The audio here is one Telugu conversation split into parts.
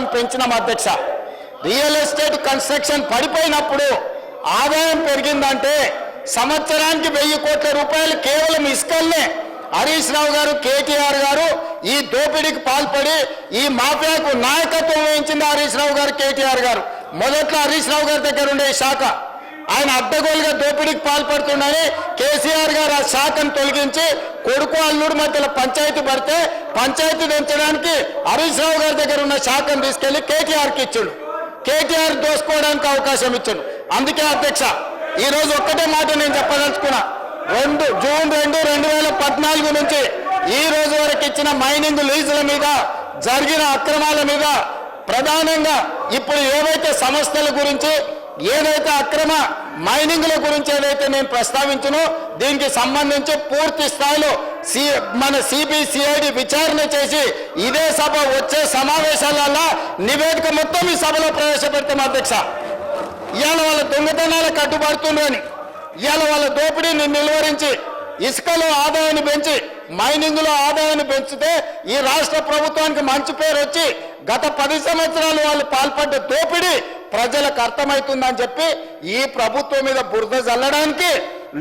శాతం పెంచినాం అధ్యక్ష. రియల్ ఎస్టేట్ కన్స్ట్రక్షన్ పడిపోయినప్పుడు ఆదాయం పెరిగిందంటే సంవత్సరానికి 1000 కోట్ల రూపాయలు కేవలం ఇసుకల్నే హరీష్ రావు గారు, కేటీఆర్ గారు ఈ దోపిడీకి పాల్పడి ఈ మాఫియాకు నాయకత్వం వహించింది హరీష్ రావు గారు, కేటీఆర్ గారు. మొదట్లో హరీష్ రావు గారి దగ్గర ఉండే శాఖ ఆయన అడ్డగోలుగా దోపిడీకి పాల్పడుతుండని కేసీఆర్ గారు ఆ శాఖను తొలగించి కొడుకు అల్లుడు మధ్యలో పంచాయతీ పడితే పంచాయతీ పెంచడానికి హరీష్ రావు గారి దగ్గర ఉన్న శాఖను తీసుకెళ్లి కేటీఆర్కి ఇచ్చాడు. కేటీఆర్ దోసుకోవడానికి అవకాశం ఇచ్చాడు. అందుకే అధ్యక్ష ఈరోజు ఒక్కటే మాట నేను చెప్పదలుచుకున్నా. జూన్ 2, 2014 నుంచి ఈ రోజు వరకు ఇచ్చిన మైనింగ్ లీజుల మీద జరిగిన అక్రమాల మీద ప్రధానంగా ఇప్పుడు ఏవైతే సంస్థల గురించి ఏదైతే అక్రమ మైనింగ్ల గురించి ఏదైతే నేను ప్రస్తావించనో దీనికి సంబంధించి పూర్తి స్థాయిలో మన సిబిసిఐడి విచారణ చేసి ఇదే సభ వచ్చే సమావేశాలలో నివేదిక మొత్తం ఈ సభలో ప్రవేశపెడతాం అధ్యక్ష. ఇవాళ వాళ్ళ దొంగతనాలకు కట్టుబడుతుందని, ఇవాళ వాళ్ళ దోపిడీని నిలువరించి ఇసుకలో ఆదాయాన్ని పెంచి మైనింగ్లో ఆదాయాన్ని పెంచితే ఈ రాష్ట్ర ప్రభుత్వానికి మంచి పేరు వచ్చి గత 10 సంవత్సరాలు వాళ్ళు పాల్పడ్డ దోపిడీ ప్రజలకు అర్థమవుతుందని చెప్పి ఈ ప్రభుత్వం మీద బురద జల్లడానికి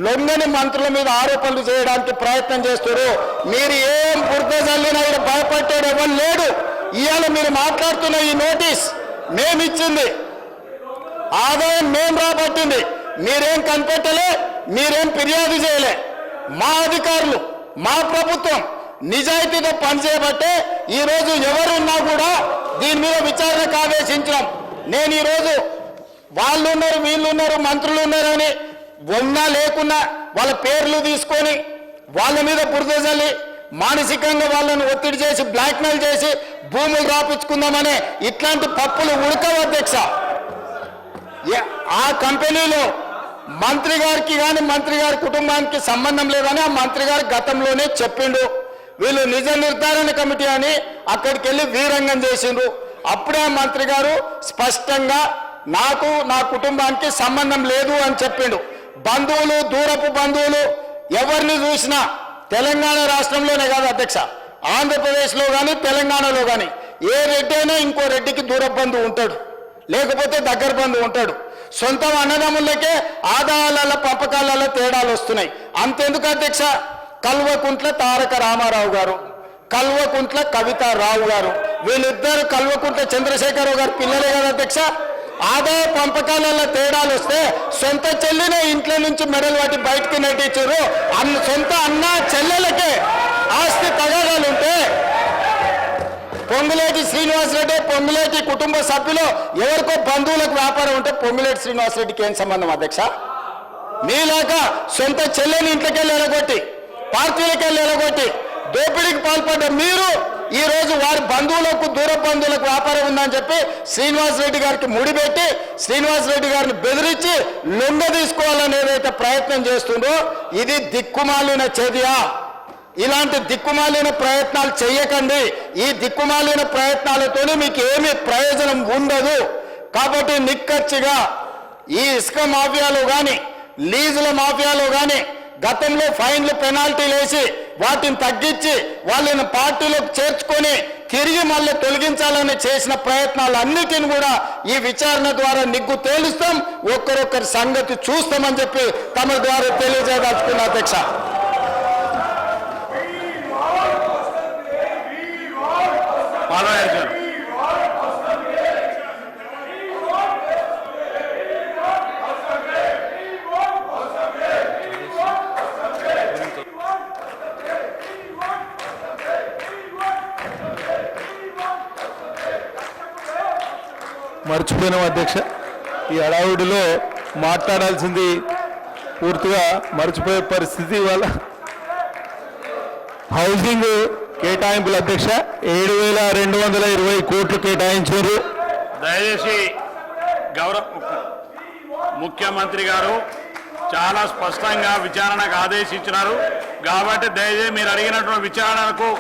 లొంగని మంత్రుల మీద ఆరోపణలు చేయడానికి ప్రయత్నం చేస్తారు. మీరు ఏం బురద జల్లినా ఇక్కడ భయపడ్డాడు ఎవరు లేడు. ఇవాళ మీరు మాట్లాడుతున్న ఈ నోటీస్ మేమిచ్చింది, ఆదాయం మేం రాబట్టింది, మీరేం కనిపెట్టలే, మీరేం ఫిర్యాదు చేయలే. మా అధికారులు, మా ప్రభుత్వం నిజాయితీతో పనిచేయబట్టే ఈరోజు ఎవరున్నా కూడా దీని మీద విచారణకు ఆదేశించడం. నేను ఈరోజు వాళ్ళు ఉన్నారు, వీళ్ళు ఉన్నారు, మంత్రులు ఉన్నారని ఉన్నా లేకున్నా వాళ్ళ పేర్లు తీసుకొని వాళ్ళ మీద బురద జల్లి మానసికంగా వాళ్ళని ఒత్తిడి చేసి బ్లాక్మెయిల్ చేసి భూములు రాపించుకుందామనే ఇట్లాంటి పప్పులు ఉడకవు అధ్యక్ష. ఆ కంపెనీలో మంత్రి గారికి కానీ మంత్రి గారి కుటుంబానికి సంబంధం లేదని ఆ మంత్రి గారు గతంలోనే చెప్పిండు. వీళ్ళు నిజ నిర్ధారణ కమిటీ అని అక్కడికి వెళ్ళి వీరంగం చేసిండ్రు. అప్పుడే ఆ మంత్రి గారు స్పష్టంగా నాకు నా కుటుంబానికి సంబంధం లేదు అని చెప్పిండు. బంధువులు, దూరపు బంధువులు ఎవరిని చూసినా తెలంగాణ రాష్ట్రంలోనే కాదు అధ్యక్ష, ఆంధ్రప్రదేశ్లో కానీ తెలంగాణలో కానీ ఏ రెడ్డి అయినా ఇంకో రెడ్డికి దూరపు బంధువు ఉంటాడు, లేకపోతే దగ్గర బంధువు ఉంటాడు. సొంత అన్నదమ్ములకే ఆదాయాల పంపకాలలో తేడాలు వస్తున్నాయి. అంతెందుకు అధ్యక్ష, కల్వకుంట్ల తారక రామారావు గారు, కల్వకుంట్ల కవితారావు గారు, వీళ్ళిద్దరు కల్వకుంట్ల చంద్రశేఖరరావు గారు పిల్లలే కదా అధ్యక్ష. ఆదాయ పంపకాలలో తేడాలు వస్తే సొంత చెల్లినే ఇంట్లో నుంచి మెడలు వాటి బయటకు నెట్టించారు. సొంత అన్న చెల్లెలకే ఆస్తి తగాదాలుంటే పొంగులేటి శ్రీనివాసరెడ్డి, పొంగులేటి కుటుంబ సభ్యులు ఎవరికో బంధువులకు వ్యాపారం ఉంటే పొంగులేటి శ్రీనివాసరెడ్డికి ఏం సంబంధం అధ్యక్ష? మీలాగా సొంత చెల్లెని ఇంట్లోకెళ్ళి ఎలగొట్టి, పార్టీలకు వెళ్ళి ఎలగొట్టి దోపిడీకి పాల్పడ్డ మీరు ఈ రోజు వారి బంధువులకు, దూర బంధువులకు వ్యాపారం ఉందని చెప్పి శ్రీనివాసరెడ్డి గారికి ముడిపెట్టి శ్రీనివాసరెడ్డి గారిని బెదిరించి లొంగ తీసుకోవాలని ఏదైతే ప్రయత్నం చేస్తుందో ఇది దిక్కుమాలిన చర్య. ఇలాంటి దిక్కుమాలిన ప్రయత్నాలు చేయకండి. ఈ దిక్కుమాలిన ప్రయత్నాలతోనే మీకు ఏమీ ప్రయోజనం ఉండదు. కాబట్టి నిక్కచ్చిగా ఈ ఇసుక మాఫియాలో కానీ లీజుల మాఫియాలో కానీ గతంలో ఫైన్లు, పెనాల్టీలు వేసి వాటిని తగ్గించి వాళ్ళని పార్టీలోకి చేర్చుకొని తిరిగి మళ్ళీ తొలగించాలని చేసిన ప్రయత్నాలన్నిటిని కూడా ఈ విచారణ ద్వారా నిగ్గు తేలుస్తాం, ఒక్కరొక్కరి సంగతి చూస్తామని చెప్పి తమ ద్వారా తెలియజేయదలుచుకున్న అధ్యక్ష. మర్చిపోయినాం అధ్యక్ష, ఈ హడావుడిలో మాట్లాడాల్సింది పూర్తిగా మర్చిపోయే పరిస్థితి. వల్ల హౌసింగ్ కేటాయింపులు అధ్యక్ష 7,220 కోట్లు కేటాయించారు. దయచేసి గౌరవ ముఖ్యమంత్రి గారు చాలా స్పష్టంగా విచారణకు ఆదేశించినారు. కాబట్టి దయచేసి మీరు అడిగినటువంటి విచారణకు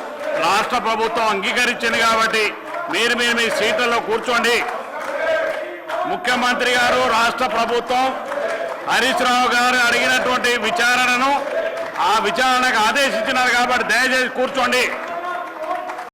రాష్ట్ర ప్రభుత్వం అంగీకరించింది. కాబట్టి మీరు మీ సీట్లలో కూర్చోండి. ముఖ్యమంత్రి గారు, రాష్ట్ర ప్రభుత్వం హరీష్ రావు గారు అడిగినటువంటి విచారణను ఆ విచారణకు ఆదేశించినారు. కాబట్టి దయచేసి కూర్చోండి.